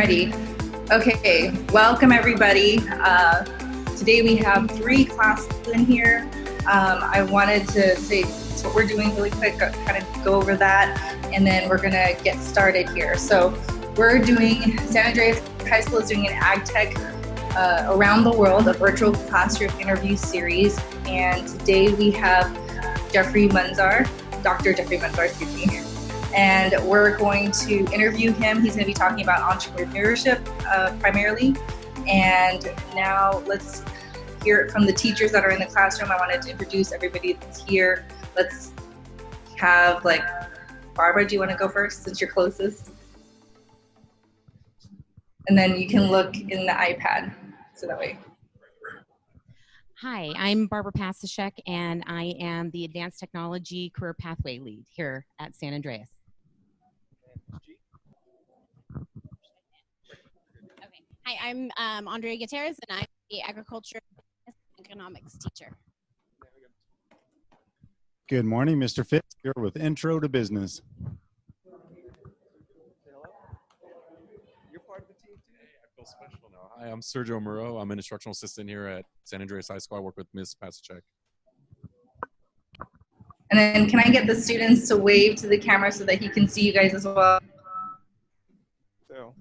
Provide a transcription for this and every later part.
Alrighty. Okay, welcome everybody. Today we have 3 classes in here. I wanted to say what we're doing really quick, kind of go over that, and then we're gonna get started here. So we're doing, San Andreas High School is doing an AgTech Around the World, a virtual classroom interview series. And today we have Munzar, Dr. Jeffrey Munzar, excuse me. And we're going to interview him. He's going to be talking about entrepreneurship primarily. And now let's hear it from the teachers that are in the classroom. I wanted to introduce everybody that's here. Let's have, Barbara, do you want to go first since you're closest? And then you can look in the iPad, so that way. Hi, I'm Barbara Pasishek, and I am the Advanced Technology Career Pathway Lead here at San Andreas. Okay. Hi, I'm Andrea Gutierrez, and I'm the Agriculture and Economics teacher. Good morning, Mr. Fitz, here with Intro to Business. You're part of the team too? I feel special now. Hi, I'm Sergio Moreau. I'm an instructional assistant here at San Andreas High School. I work with Ms. Pasachek. And then can I get the students to wave to the camera so that he can see you guys as well? So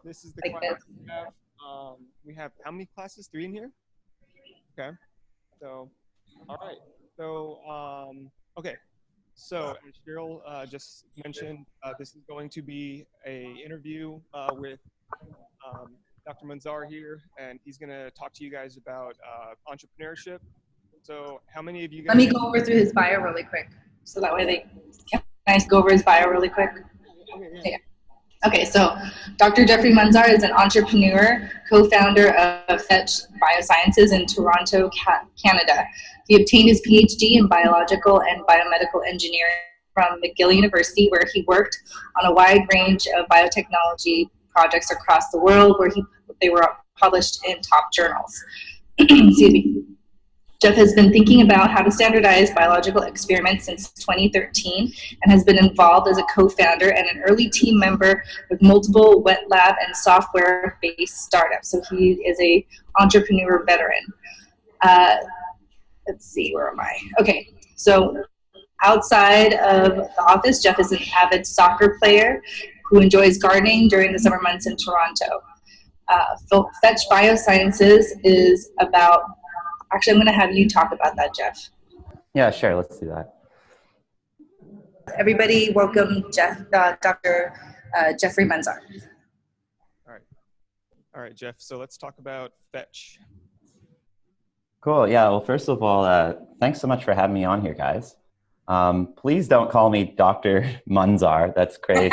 this is the Like class this. we have. We have how many classes? 3 in here? Okay. So, all right. So, okay. So as Cheryl just mentioned, this is going to be a interview with Dr. Munzar here, and he's going to talk to you guys about entrepreneurship. So how many of you guys— Let me go over through his bio really quick, so that way can I go over his bio really quick? Yeah. Okay, so Dr. Jeffrey Munzar is an entrepreneur, co-founder of Fetch BioSiences in Toronto, Canada. He obtained his Ph.D. in Biological and Biomedical Engineering from McGill University, where he worked on a wide range of biotechnology projects across the world, where they were published in top journals. Excuse me. Jeff has been thinking about how to standardize biological experiments since 2013 and has been involved as a co-founder and an early team member with multiple wet lab and software-based startups. So he is an entrepreneur veteran. Let's see, where am I? Okay, so outside of the office, Jeff is an avid soccer player who enjoys gardening during the summer months in Toronto. Fetch BioSiences is about— Actually, I'm going to have you talk about that, Jeff. Yeah, sure. Let's do that. Everybody, welcome Dr. Jeffrey Munzar. All right, Jeff. So let's talk about Fetch. Cool. Yeah. Well, first of all, thanks so much for having me on here, guys. Please don't call me Dr. Munzar. That's crazy.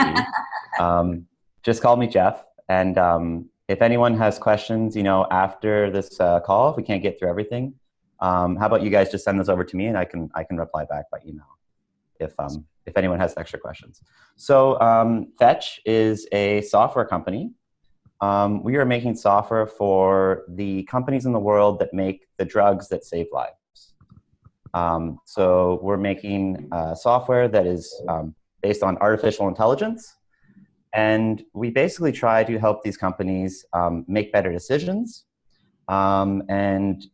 Just call me Jeff. And if anyone has questions, after this call, if we can't get through everything, how about you guys just send those over to me, and I can reply back by email if anyone has extra questions. So Fetch is a software company. We are making software for the companies in the world that make the drugs that save lives. So we're making software that is based on artificial intelligence. And we basically try to help these companies make better decisions and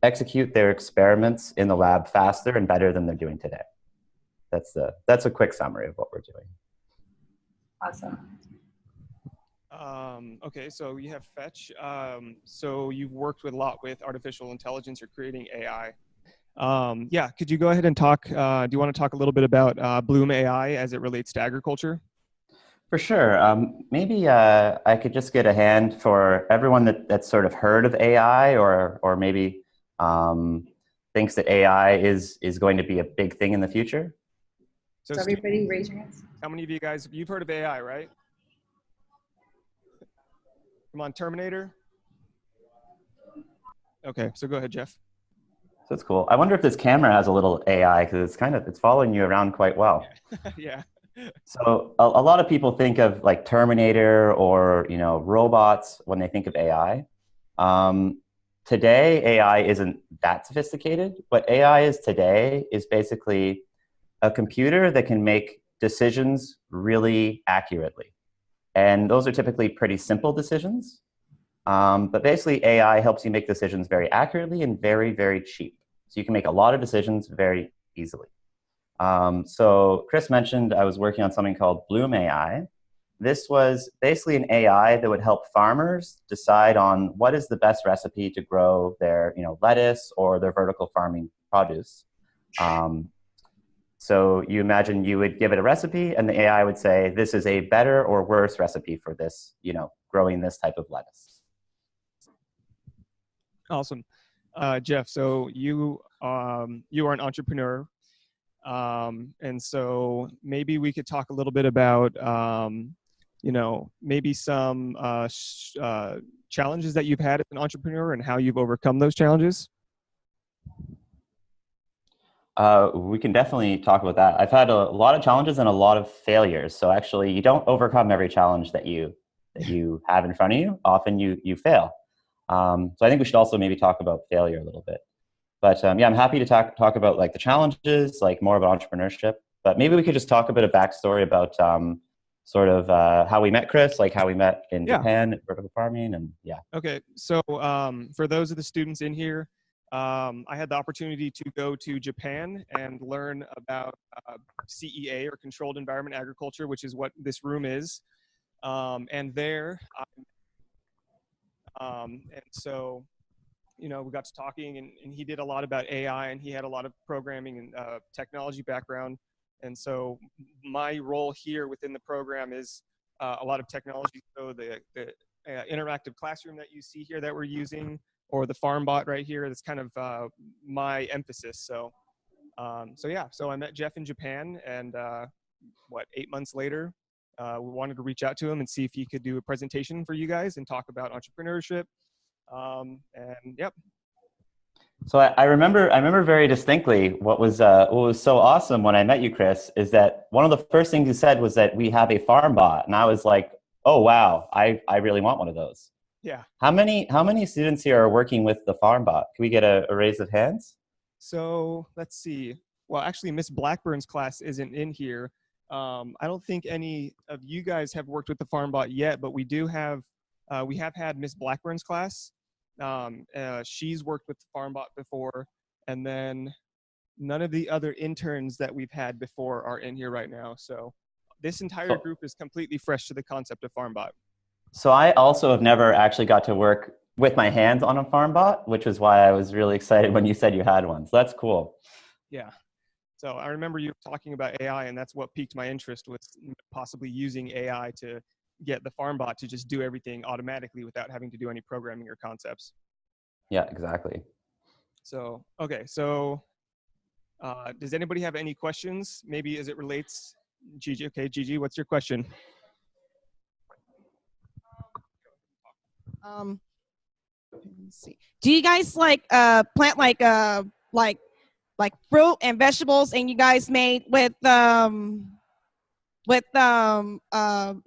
execute their experiments in the lab faster and better than they're doing today. That's a quick summary of what we're doing. Awesome. Okay, so you have Fetch. So you've worked a lot with artificial intelligence. You're creating AI. Yeah, could you go ahead and talk? Do you want to talk a little bit about Bloom AI as it relates to agriculture? For sure. Maybe I could just get a hand for everyone that's sort of heard of AI or maybe thinks that AI is going to be a big thing in the future. So everybody raise your hands. How many of you guys, you've heard of AI, right? Come on, Terminator. Okay, so go ahead, Jeff. So it's cool. I wonder if this camera has a little AI because it's following you around quite well. Yeah. So a lot of people think of like Terminator or robots when they think of AI. Today, AI isn't that sophisticated. What AI is today is basically a computer that can make decisions really accurately. And those are typically pretty simple decisions. But basically, AI helps you make decisions very accurately and very, very cheap. So you can make a lot of decisions very easily. So Chris mentioned I was working on something called Bloom AI. This was basically an AI that would help farmers decide on what is the best recipe to grow their lettuce or their vertical farming produce. So you imagine you would give it a recipe and the AI would say, this is a better or worse recipe for this, growing this type of lettuce. Awesome. Jeff, so you are an entrepreneur. And so maybe we could talk a little bit about, maybe some challenges that you've had as an entrepreneur and how you've overcome those challenges. We can definitely talk about that. I've had a lot of challenges and a lot of failures. So actually, you don't overcome every challenge that you have in front of you. Often you fail. So I think we should also maybe talk about failure a little bit. But yeah, I'm happy to talk about like the challenges, like more about entrepreneurship. But maybe we could just talk a bit of backstory about sort of how we met Chris, like how we met in Japan at vertical farming, and yeah. Okay, so for those of the students in here, I had the opportunity to go to Japan and learn about CEA, or Controlled Environment Agriculture, which is what this room is. And there, and so, we got to talking, and he did a lot about AI, and he had a lot of programming and technology background. And so my role here within the program is a lot of technology. So the interactive classroom that you see here that we're using, or the farm bot right here, that's kind of my emphasis. So so I met Jeff in Japan, and 8 months later, we wanted to reach out to him and see if he could do a presentation for you guys and talk about entrepreneurship. And yep. So I remember very distinctly what was so awesome when I met you, Chris, is that one of the first things you said was that we have a farm bot, and I was like, oh wow, I really want one of those. Yeah. How many students here are working with the farm bot? Can we get a raise of hands? So let's see. Well, actually, Miss Blackburn's class isn't in here. I don't think any of you guys have worked with the farm bot yet, but we have had Miss Blackburn's class. She's worked with the farm bot before, and then none of the other interns that we've had before are in here right now. So this entire group is completely fresh to the concept of farm bot. So I also have never actually got to work with my hands on a farm bot, which is why I was really excited when you said you had one. So that's cool. Yeah. So I remember you talking about AI, and that's what piqued my interest, was possibly using AI to get the farm bot to just do everything automatically without having to do any programming or concepts. Yeah, exactly. So, okay. So does anybody have any questions? Maybe as it relates, Gigi. Okay, Gigi, what's your question? Let's see. Do you guys plant like fruit and vegetables, and you guys made with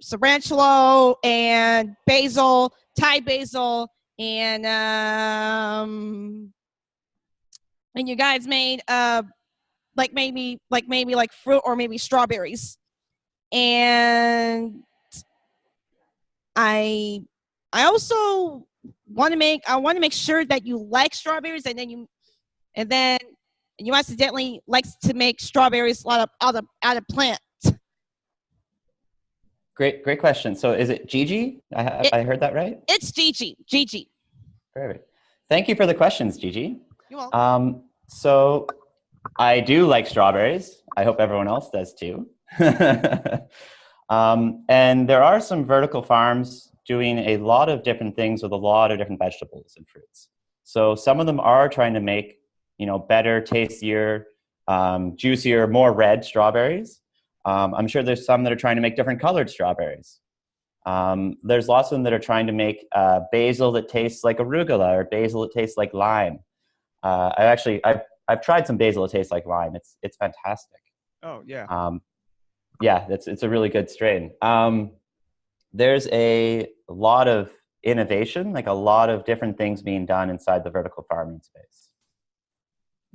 cilantro and basil, Thai basil, and you guys made maybe fruit or maybe strawberries, and I also want to make sure that you like strawberries, and then you accidentally likes to make strawberries out of plants. Great question. So is it Gigi? I heard that right? It's Gigi. Gigi. Perfect. Thank you for the questions, Gigi. You're welcome. So I do like strawberries. I hope everyone else does too. And there are some vertical farms doing a lot of different things with a lot of different vegetables and fruits. So some of them are trying to make, better, tastier, juicier, more red strawberries. I'm sure there's some that are trying to make different colored strawberries. There's lots of them that are trying to make basil that tastes like arugula, or basil that tastes like lime. I've tried some basil that tastes like lime. It's fantastic. Oh yeah. Yeah, it's a really good strain. There's a lot of innovation, like a lot of different things being done inside the vertical farming space.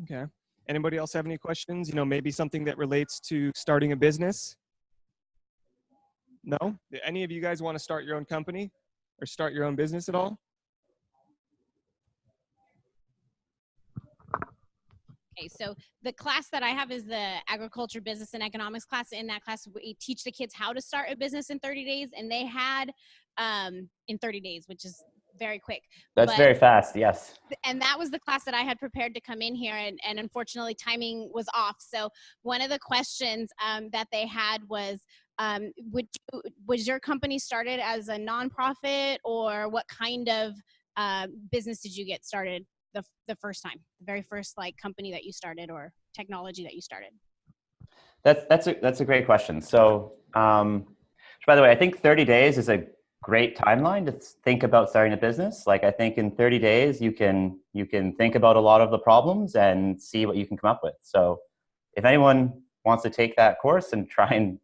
Okay. Anybody else have any questions? Maybe something that relates to starting a business? No? Do any of you guys want to start your own company or start your own business at all? Okay, so the class that I have is the agriculture, business, and economics class. In that class, we teach the kids how to start a business in 30 days, and they had in 30 days, which is very quick. That's very fast, yes. And that was the class that I had prepared to come in here, and unfortunately timing was off. So one of the questions that they had was, was your company started as a nonprofit, or what kind of business did you get started the first time, the very first like company that you started or technology that you started? That's a great question. So, by the way, I think 30 days is a great timeline to think about starting a business. Like, I think in 30 days you can think about a lot of the problems and see what you can come up with. So, if anyone wants to take that course and try and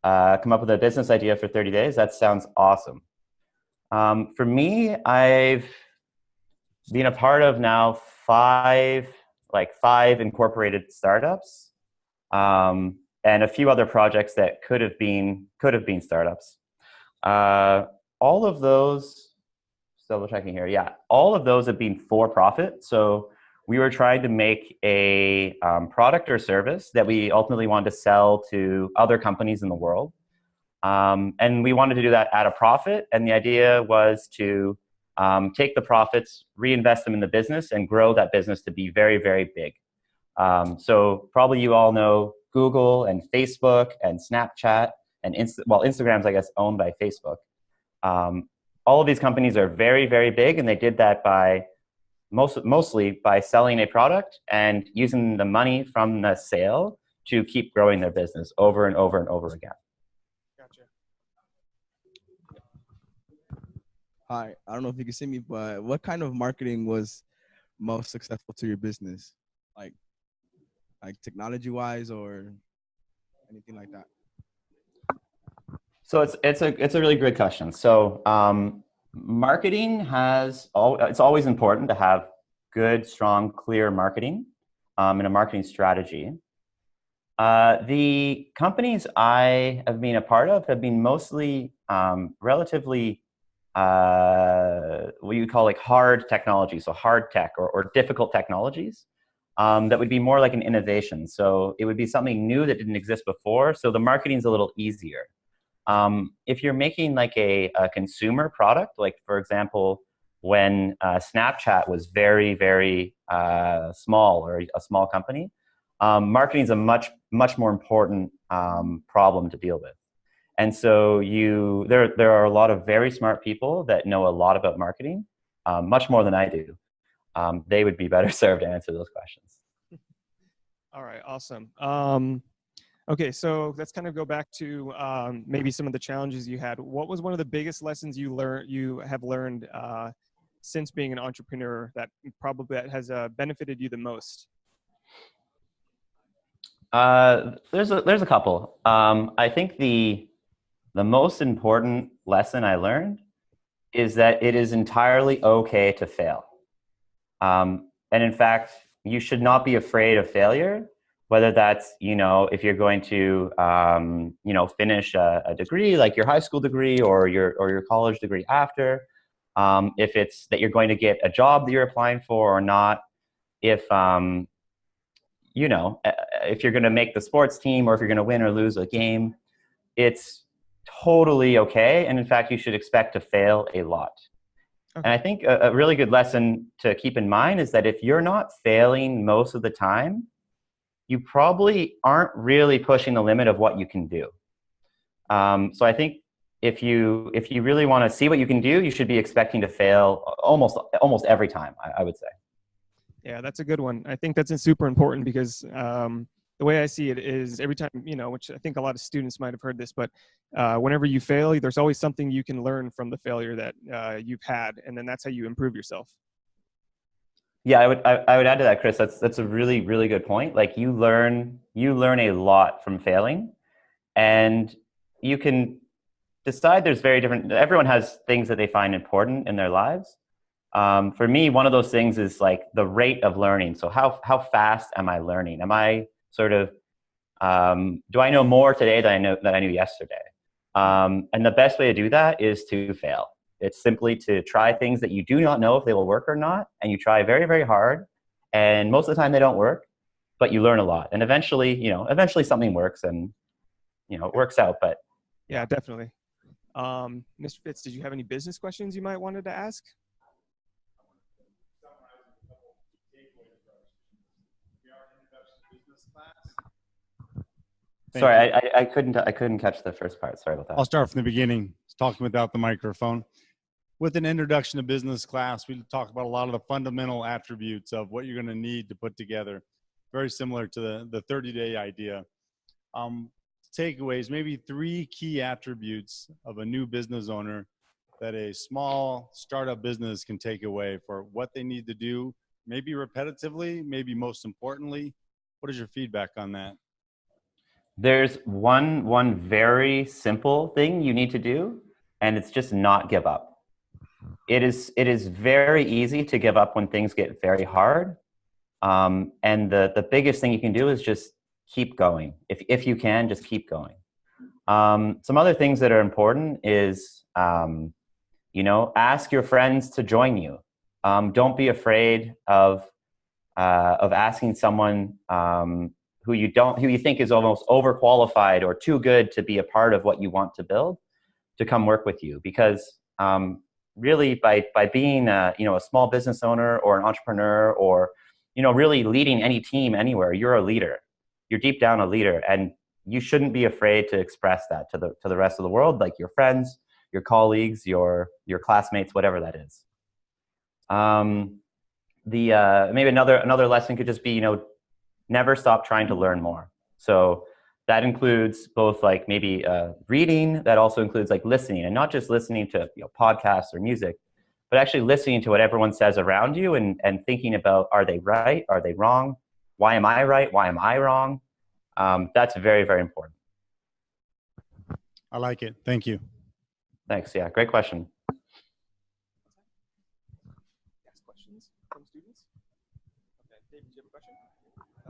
come up with a business idea for 30 days, that sounds awesome. For me, I've been a part of now five incorporated startups, and a few other projects that could have been startups. All of those, double checking here, yeah, all of those have been for profit. So we were trying to make a product or service that we ultimately wanted to sell to other companies in the world. And we wanted to do that at a profit. And the idea was to take the profits, reinvest them in the business, and grow that business to be very, very big. So probably you all know Google and Facebook and Snapchat and Instagram's, I guess, owned by Facebook. All of these companies are very, very big, and they did that by mostly by selling a product and using the money from the sale to keep growing their business over and over and over again. Gotcha. Hi, I don't know if you can see me, but what kind of marketing was most successful to your business? Like technology-wise or anything like that? So it's a really good question. So marketing it's always important to have good, strong, clear marketing and a marketing strategy. The companies I have been a part of have been mostly relatively what you call like hard technology, so hard tech or difficult technologies that would be more like an innovation. So it would be something new that didn't exist before. So the marketing's a little easier. If you're making like a consumer product, like for example, when Snapchat was very, very small or a small company, marketing is a much more important problem to deal with. And so there are a lot of very smart people that know a lot about marketing, much more than I do. They would be better served to answer those questions. All right, awesome. Okay, so let's kind of go back to maybe some of the challenges you had. What was one of the biggest lessons you have learned since being an entrepreneur that probably has benefited you the most? There's a couple. I think the most important lesson I learned is that it is entirely okay to fail. And in fact, you should not be afraid of failure, whether that's, if you're going to, finish a degree, like your high school degree or your college degree after, if it's that you're going to get a job that you're applying for or not, if you're going to make the sports team or if you're going to win or lose a game, it's totally okay. And in fact, you should expect to fail a lot. Okay. And I think a really good lesson to keep in mind is that if you're not failing most of the time, you probably aren't really pushing the limit of what you can do. So I think if you really want to see what you can do, you should be expecting to fail almost every time, I would say. Yeah, that's a good one. I think that's super important because the way I see it is every time, which I think a lot of students might have heard this, but whenever you fail, there's always something you can learn from the failure that you've had, and then that's how you improve yourself. Yeah, I would add to that, Chris. That's a really, really good point. Like you learn a lot from failing, and you can decide there's everyone has things that they find important in their lives. For me, one of those things is like the rate of learning. So how fast am I learning? Am I sort of, do I know more today than I knew yesterday? And the best way to do that is to fail. It's simply to try things that you do not know if they will work or not, and you try very, very hard. And most of the time they don't work, but you learn a lot. And eventually, eventually something works, and it works out. But Yeah, definitely. Mr. Fitz, did you have any business questions you might wanted to ask? sorry, I couldn't catch the first part. Sorry about that. I'll start from the beginning, talking without the microphone. With an introduction to business class, we talk about a lot of the fundamental attributes of what you're going to need to put together. Very similar to the 30-day idea. Takeaways, maybe 3 key attributes of a new business owner that a small startup business can take away for what they need to do, maybe repetitively, maybe most importantly. What is your feedback on that? There's one very simple thing you need to do, and it's just not give up. It is very easy to give up when things get very hard. And the biggest thing you can do is just keep going. If you can, just keep going. Some other things that are important is, ask your friends to join you. Don't be afraid of asking someone who you think is almost overqualified or too good to be a part of what you want to build to come work with you. Because really, by being a small business owner or an entrepreneur, or really leading any team anywhere, you're a leader. You're deep down a leader, and you shouldn't be afraid to express that to the rest of the world, like your friends, your colleagues, your classmates, whatever that is. Maybe another lesson could just be, never stop trying to learn more. So that includes both like maybe reading. That also includes like listening, and not just listening to podcasts or music, but actually listening to what everyone says around you, and thinking about, are they right? Are they wrong? Why am I right? Why am I wrong? That's very, very important. I like it. Thank you. Thanks. Yeah, great question. Ask questions from students. Okay, David, do you have a question?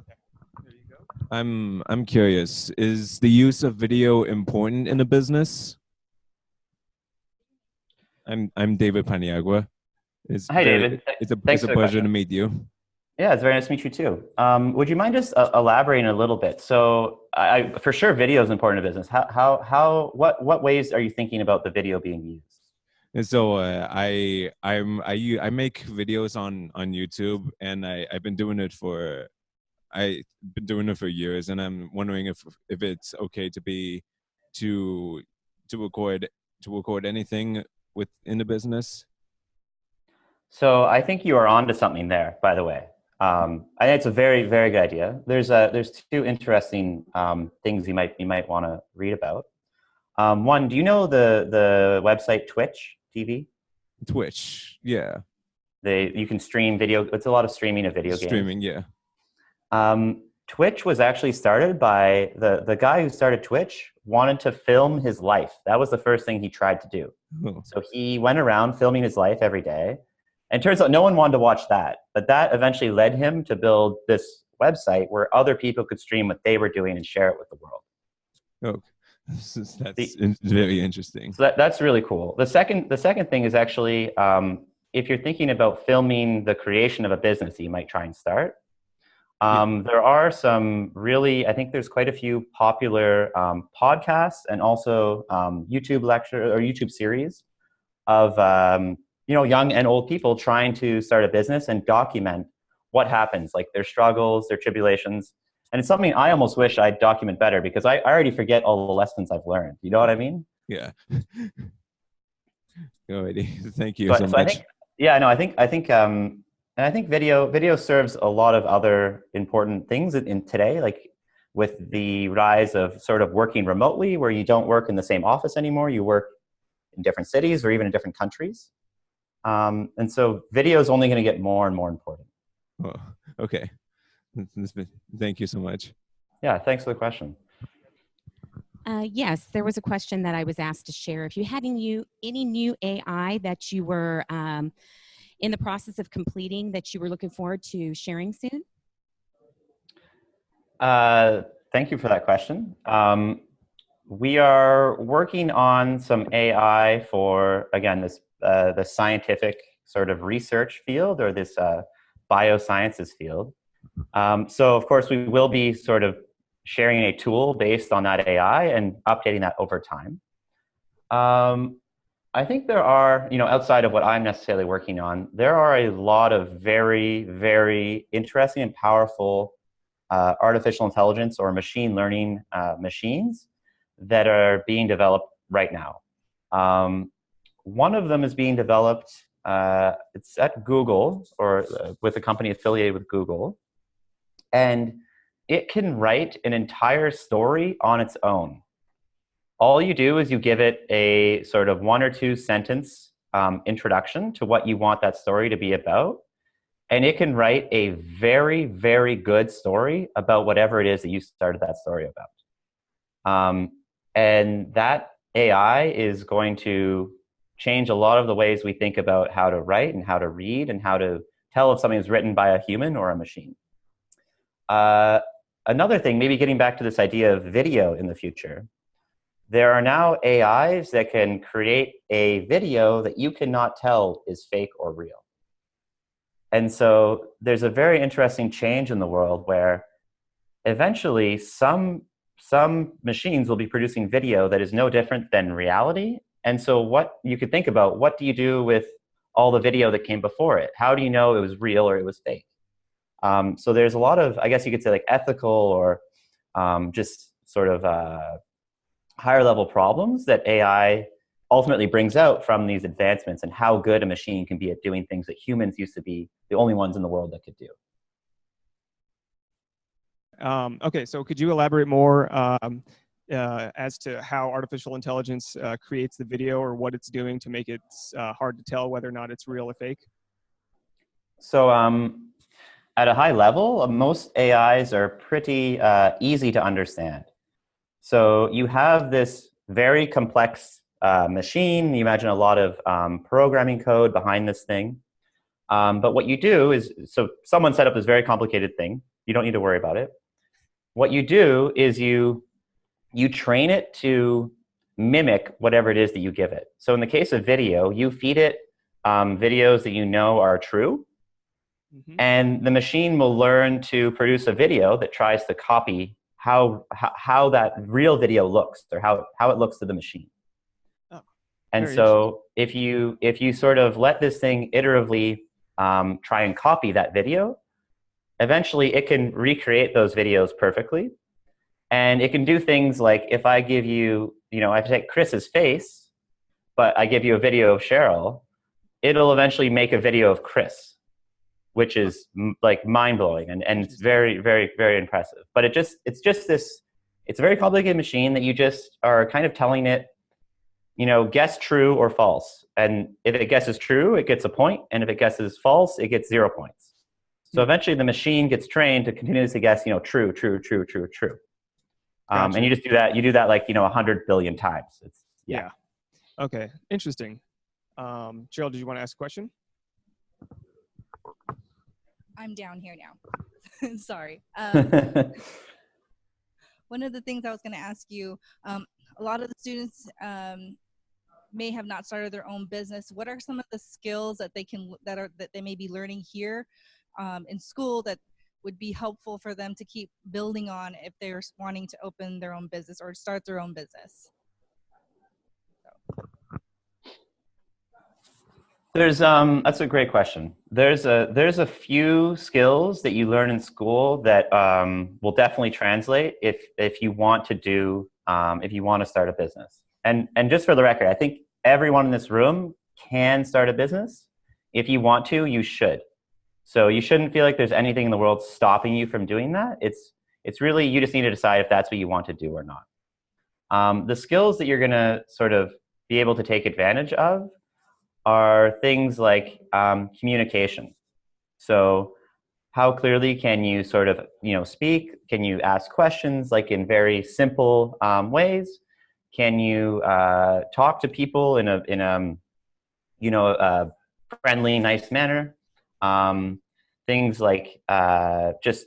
Okay, there you go. I'm curious. Is the use of video important in a business? I'm David Paniagua. Hi, David. It's a Thanks for the pleasure question. to meet you. Yeah, it's very nice to meet you too. Would you mind just elaborating a little bit? So, for sure, video is important to business. What ways are you thinking about the video being used? And so I make videos on YouTube, and I've been doing it for years, and I'm wondering if it's okay to record anything within the business. So I think you are onto something there, by the way. I think it's a very, very good idea. There's 2 interesting things you might want to read about. One, do you know the website Twitch TV? Twitch, yeah. You can stream video. It's a lot of streaming of video games. Streaming, yeah. Twitch was actually started by the guy who started Twitch wanted to film his life. That was the first thing he tried to do. Oh. So he went around filming his life every day. And it turns out no one wanted to watch that. But that eventually led him to build this website where other people could stream what they were doing and share it with the world. Oh, that's very interesting. So that's really cool. The second thing is actually, if you're thinking about filming the creation of a business that you might try and start, there are some really, I think there's quite a few popular podcasts and also YouTube lecture or YouTube series of young and old people trying to start a business and document what happens, like their struggles, their tribulations. And it's something I almost wish I'd document better, because I already forget all the lessons I've learned. You know what I mean? Yeah. Alrighty. Thank you so much. I think video serves a lot of other important things in today, like with the rise of sort of working remotely, where you don't work in the same office anymore, you work in different cities or even in different countries. And so video is only going to get more and more important. Oh, okay. Thank you so much. Yeah, thanks for the question. Yes, there was a question that I was asked to share. If you had any new AI that you were in the process of completing that you were looking forward to sharing soon? Thank you for that question. we are working on some AI for, again, this the scientific sort of research field, or this biosciences field. So of course, we will be sort of sharing a tool based on that AI and updating that over time. I think there are, outside of what I'm necessarily working on, there are a lot of very, very interesting and powerful artificial intelligence or machine learning machines that are being developed right now. One of them is being developed, it's at Google, or with a company affiliated with Google, and it can write an entire story on its own. All you do is you give it a sort of 1 or 2 sentence introduction to what you want that story to be about, and it can write a very, very good story about whatever it is that you started that story about. And that AI is going to change a lot of the ways we think about how to write and how to read and how to tell if something is written by a human or a machine. Another thing, maybe getting back to this idea of video in the future, there are now AIs that can create a video that you cannot tell is fake or real. And so there's a very interesting change in the world where eventually some machines will be producing video that is no different than reality. And so what you could think about, what do you do with all the video that came before it? How do you know it was real or it was fake? So there's a lot of, I guess you could say, like ethical or just sort of higher level problems that AI ultimately brings out from these advancements, and how good a machine can be at doing things that humans used to be the only ones in the world that could do. Okay, so could you elaborate more as to how artificial intelligence creates the video, or what it's doing to make it hard to tell whether or not it's real or fake? So at a high level, most AIs are pretty easy to understand. So you have this very complex machine. You imagine a lot of programming code behind this thing. But what you do is, so someone set up this very complicated thing. You don't need to worry about it. What you do is you train it to mimic whatever it is that you give it. So in the case of video, you feed it videos that you know are true. Mm-hmm. And the machine will learn to produce a video that tries to copy how that real video looks, or how it looks to the machine. Oh, and so if you sort of let this thing iteratively try and copy that video, eventually it can recreate those videos perfectly. And it can do things like, if I give you, I take Chris's face, but I give you a video of Cheryl, it'll eventually make a video of Chris, which is like mind-blowing, and it's very, very, very impressive. But it's a very complicated machine that you just are kind of telling it, guess true or false. And if it guesses true, it gets a point. And if it guesses false, it gets 0 points. So eventually the machine gets trained to continuously guess, true, true, true, true, true. Gotcha. And you just do that. You do that like, 100 billion times. Yeah. Okay. Interesting. Cheryl, did you want to ask a question? I'm down here now. Sorry. One of the things I was going to ask you, a lot of the students may have not started their own business. What are some of the skills that they may be learning here in school that would be helpful for them to keep building on if they're wanting to open their own business or start their own business? That's a great question. There's a few skills that you learn in school that will definitely translate if you want to start a business. And just for the record, I think everyone in this room can start a business. If you want to, you should. So you shouldn't feel like there's anything in the world stopping you from doing that. It's really, you just need to decide if that's what you want to do or not. The skills that you're going to sort of be able to take advantage of are things like communication. So how clearly can you sort of, speak? Can you ask questions like in very simple ways? Can you talk to people in a friendly, nice manner? Things like just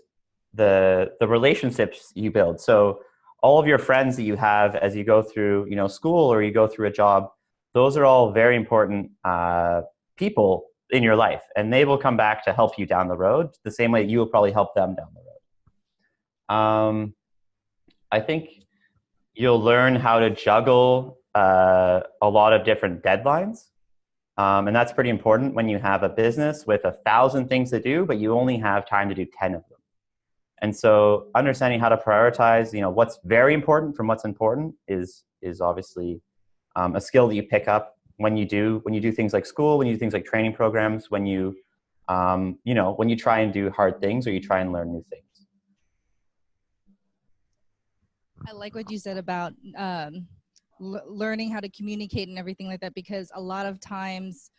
the relationships you build. So all of your friends that you have as you go through, school or you go through a job, those are all very important people in your life, and they will come back to help you down the road the same way you will probably help them down the road. I think you'll learn how to juggle a lot of different deadlines. And that's pretty important when you have a business with 1,000 things to do, but you only have time to do 10 of them. And so understanding how to prioritize, what's very important from what's important is obviously a skill that you pick up when you do things like school, when you do things like training programs, when you when you try and do hard things or you try and learn new things. I like what you said about learning how to communicate and everything like that, because a lot of times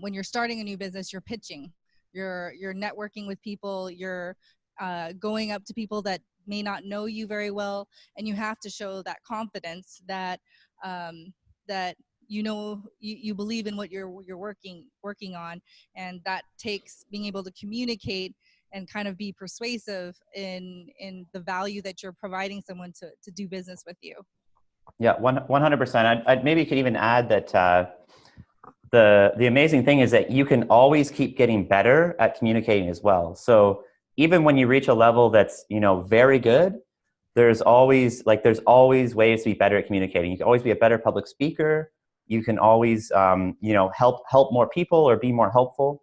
when you're starting a new business, you're pitching, you're networking with people, you're going up to people that may not know you very well, and you have to show that confidence that that you believe in what you're working on, and that takes being able to communicate and kind of be persuasive in the value that you're providing someone to do business with you. Yeah, 100%. I'd maybe could even add that the amazing thing is that you can always keep getting better at communicating as well. So even when you reach a level that's very good, there's always ways to be better at communicating. You can always be a better public speaker. You can always help more people or be more helpful,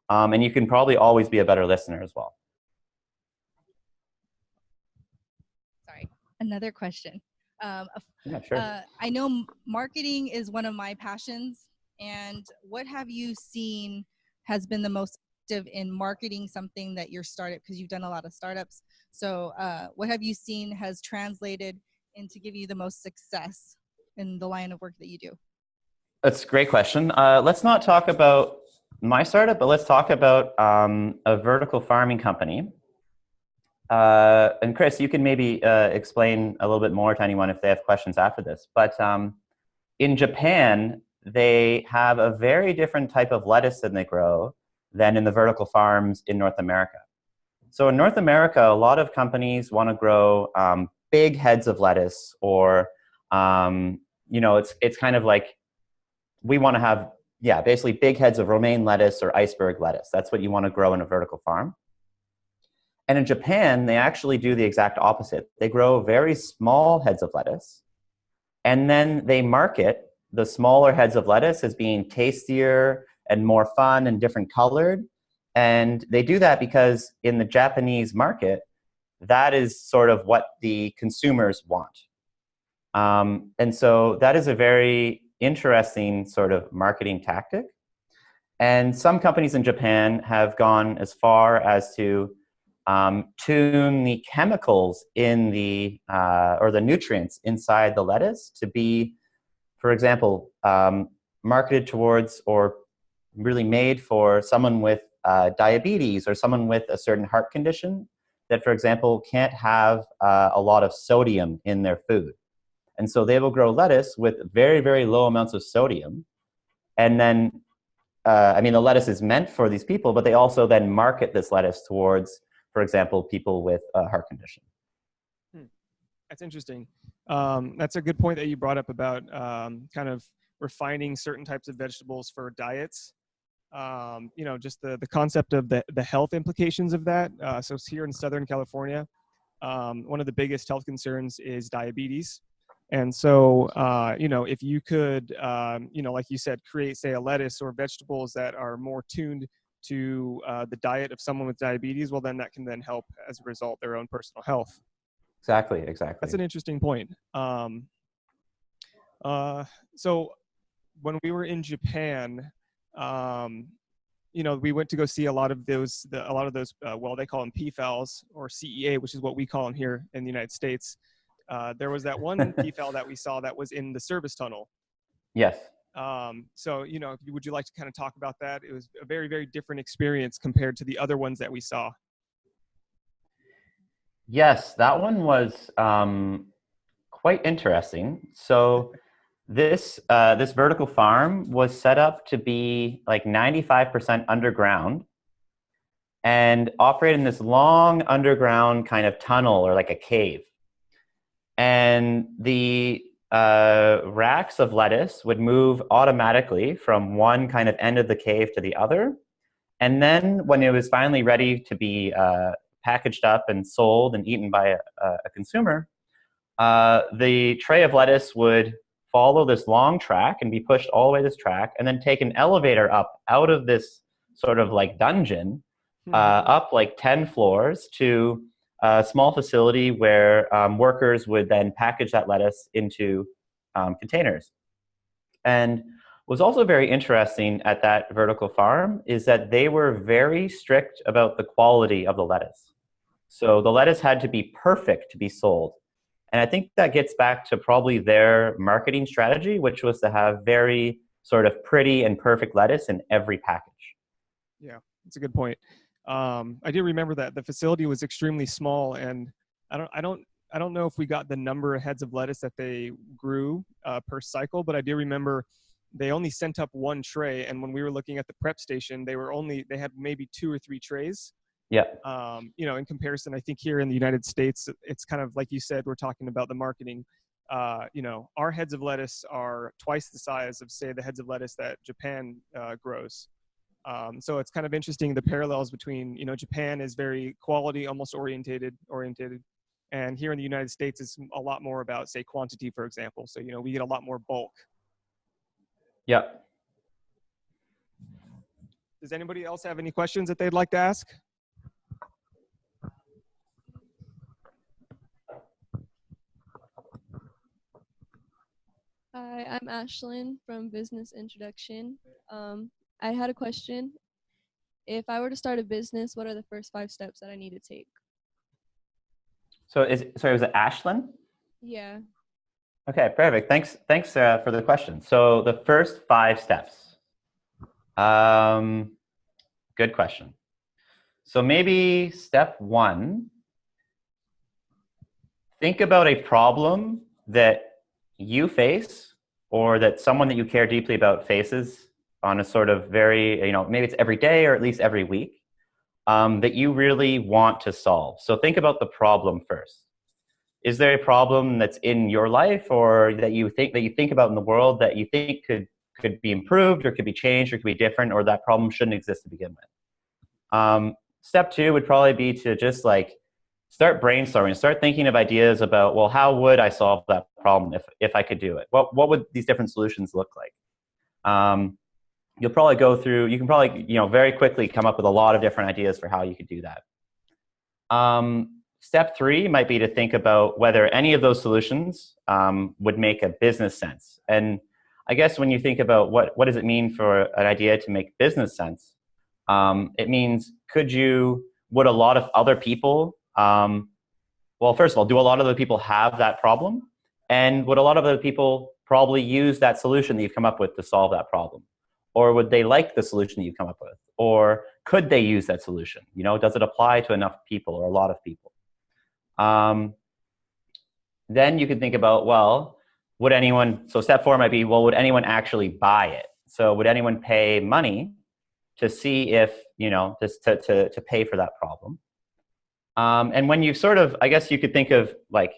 and you can probably always be a better listener as well. Sorry, another question. Yeah, sure. I know marketing is one of my passions, and what have you seen has been the most effective in marketing something that you're startup, because you've done a lot of startups. So what have you seen has translated into give you the most success in the line of work that you do? That's a great question. Let's not talk about my startup, but let's talk about a vertical farming company. And Chris, you can maybe explain a little bit more to anyone if they have questions after this. But in Japan, they have a very different type of lettuce that they grow than in the vertical farms in North America. So in North America, a lot of companies want to grow big heads of lettuce, or it's kind of like we want to have basically big heads of romaine lettuce or iceberg lettuce. That's what you want to grow in a vertical farm. And in Japan, they actually do the exact opposite. They grow very small heads of lettuce, and then they market the smaller heads of lettuce as being tastier and more fun and different colored. And they do that because in the Japanese market, that is sort of what the consumers want. And so that is a very interesting sort of marketing tactic. And some companies in Japan have gone as far as to tune the chemicals in the or the nutrients inside the lettuce to be, for example, marketed towards or really made for someone with diabetes or someone with a certain heart condition that, for example, can't have a lot of sodium in their food. And so they will grow lettuce with very, very low amounts of sodium. And then, the lettuce is meant for these people, but they also then market this lettuce towards, for example, people with a heart condition. That's interesting. That's a good point that you brought up about kind of refining certain types of vegetables for diets. Just the concept of the health implications of that. So here in Southern California, one of the biggest health concerns is diabetes. And so, if you could, like you said, create, say, a lettuce or vegetables that are more tuned to the diet of someone with diabetes, well, then that can then help, as a result, their own personal health. Exactly. That's an interesting point. So when we were in Japan, we went to go see a lot of those, they call them PFALs or CEA, which is what we call them here in the United States. There was that one PFAL that we saw that was in the service tunnel. Yes. So, would you like to kind of talk about that? It was a very, very different experience compared to the other ones that we saw. Yes, that one was quite interesting. So this vertical farm was set up to be like 95% underground and operate in this long underground kind of tunnel or like a cave. And the racks of lettuce would move automatically from one kind of end of the cave to the other. And then when it was finally ready to be packaged up and sold and eaten by a consumer, the tray of lettuce would follow this long track and be pushed all the way this track, and then take an elevator up out of this sort of like dungeon, up like 10 floors to a small facility where workers would then package that lettuce into containers. And what was also very interesting at that vertical farm is that they were very strict about the quality of the lettuce. So the lettuce had to be perfect to be sold. And I think that gets back to probably their marketing strategy, which was to have very sort of pretty and perfect lettuce in every package. Yeah, that's a good point. I do remember that the facility was extremely small, and I don't know if we got the number of heads of lettuce that they grew per cycle, but I do remember they only sent up one tray, and when we were looking at the prep station, they had maybe 2 or 3 trays. Yeah. You know, in comparison, I think here in the United States, it's kind of like you said, we're talking about the marketing. You know, our heads of lettuce are twice the size of, say, the heads of lettuce that Japan grows. So it's kind of interesting, the parallels between, you know, Japan is very quality, almost orientated, and here in the United States, it's a lot more about, say, quantity, for example. So, you know, we get a lot more bulk. Yeah. Does anybody else have any questions that they'd like to ask? Hi, I'm Ashlyn from Business Introduction. I had a question. If I were to start a business, what are the first 5 steps that I need to take? So sorry, was it Ashlyn? Yeah. Okay, perfect. Thanks for the question. So the first 5 steps. Good question. So maybe step 1, think about a problem that you face or that someone that you care deeply about faces on a sort of very, you know, maybe it's every day or at least every week, that you really want to solve. So think about the problem first. Is there a problem that's in your life or that you think about in the world that you think could be improved or could be changed or could be different, or that problem shouldn't exist to begin with? Step 2 would probably be to just like start brainstorming, start thinking of ideas about, well, how would I solve that problem if I could do it? What would these different solutions look like? You'll probably go through, you can probably, you know, very quickly come up with a lot of different ideas for how you could do that. Step 3 might be to think about whether any of those solutions would make a business sense. And I guess when you think about what does it mean for an idea to make business sense, it means would a lot of other people, well, first of all, do a lot of other people have that problem? And would a lot of other people probably use that solution that you've come up with to solve that problem? Or would they like the solution that you've come up with? Or could they use that solution? You know, does it apply to enough people or a lot of people? Then you could think about, well, so step 4 might be, well, would anyone actually buy it? So would anyone pay money to see if, you know, to pay for that problem? And when you sort of, I guess you could think of like,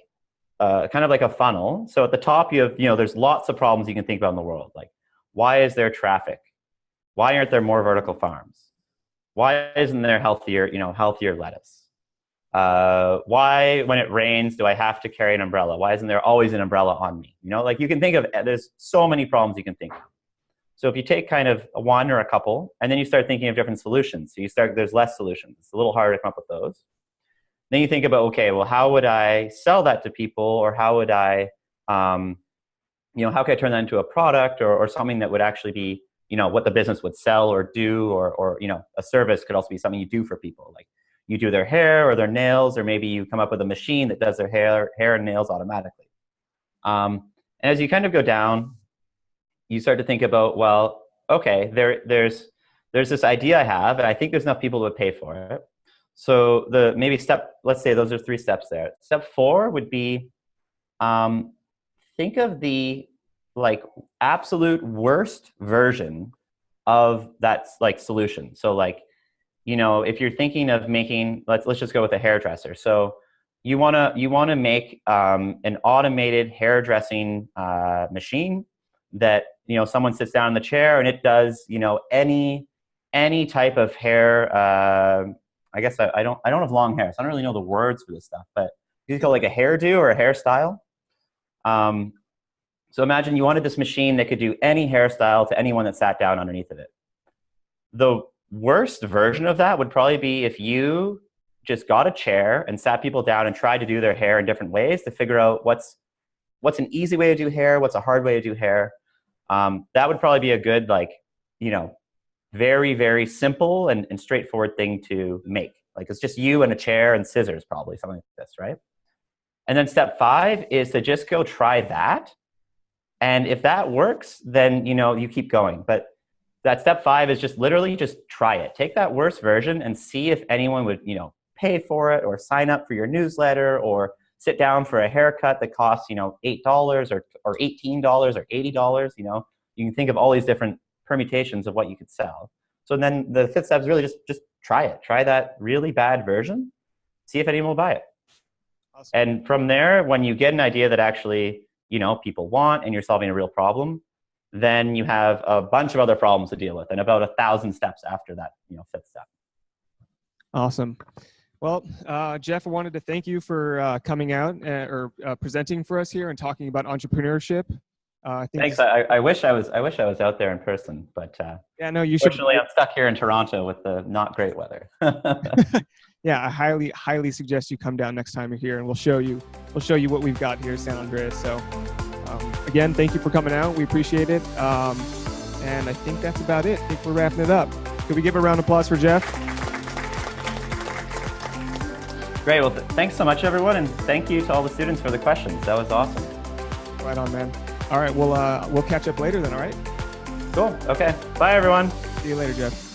kind of like a funnel. So at the top you have, you know, there's lots of problems you can think about in the world. Like, why is there traffic? Why aren't there more vertical farms? Why isn't there healthier lettuce? Why, when it rains, do I have to carry an umbrella? Why isn't there always an umbrella on me? You know, like you can think of, there's so many problems you can think of. So if you take kind of one or a couple, and then you start thinking of different solutions. So there's less solutions. It's a little harder to come up with those. Then you think about, okay, well, how would I sell that to people? Or how would I, you know, how could I turn that into a product or something that would actually be, you know, what the business would sell or do, or you know, a service could also be something you do for people. Like you do their hair or their nails, or maybe you come up with a machine that does their hair and nails automatically. And as you kind of go down, you start to think about, well, okay, there's this idea I have, and I think there's enough people who would pay for it. So let's say those are 3 steps there. Step 4 would be, think of the like absolute worst version of that like solution. So like, you know, if you're thinking of making, let's just go with a hairdresser. So, you wanna make an automated hairdressing machine that someone sits down in the chair and it does any type of hair. I guess I don't have long hair, so I don't really know the words for this stuff, but you call like a hairdo or a hairstyle. So imagine you wanted this machine that could do any hairstyle to anyone that sat down underneath of it. The worst version of that would probably be if you just got a chair and sat people down and tried to do their hair in different ways to figure out what's an easy way to do hair, what's a hard way to do hair. That would probably be a good, very, very simple and straightforward thing to make. Like it's just you and a chair and scissors, probably something like this, right? And then step 5 is to just go try that. And if that works, then you keep going. But that step 5 is just literally just try it. Take that worst version and see if anyone would pay for it or sign up for your newsletter or sit down for a haircut that costs $8 or $18 or $80. You can think of all these different permutations of what you could sell. So then the 5th step is really just try it. Try that really bad version. See if anyone will buy it. Awesome. And from there, when you get an idea that actually people want and you're solving a real problem, then you have a bunch of other problems to deal with and about 1,000 steps after that 5th step. Awesome. Well, Jeff, I wanted to thank you for coming out or presenting for us here and talking about entrepreneurship. Thanks. I wish I was out there in person, but yeah, no, you should. Fortunately, I'm stuck here in Toronto with the not great weather. Yeah, I highly suggest you come down next time you're here, and we'll show you what we've got here at San Andreas. So, again, thank you for coming out. We appreciate it. And I think that's about it. I think we're wrapping it up. Could we give a round of applause for Jeff? Great. Well, thanks so much, everyone, and thank you to all the students for the questions. That was awesome. Right on, man. All right, we'll catch up later then. All right. Cool. Okay. Bye, everyone. See you later, Jeff.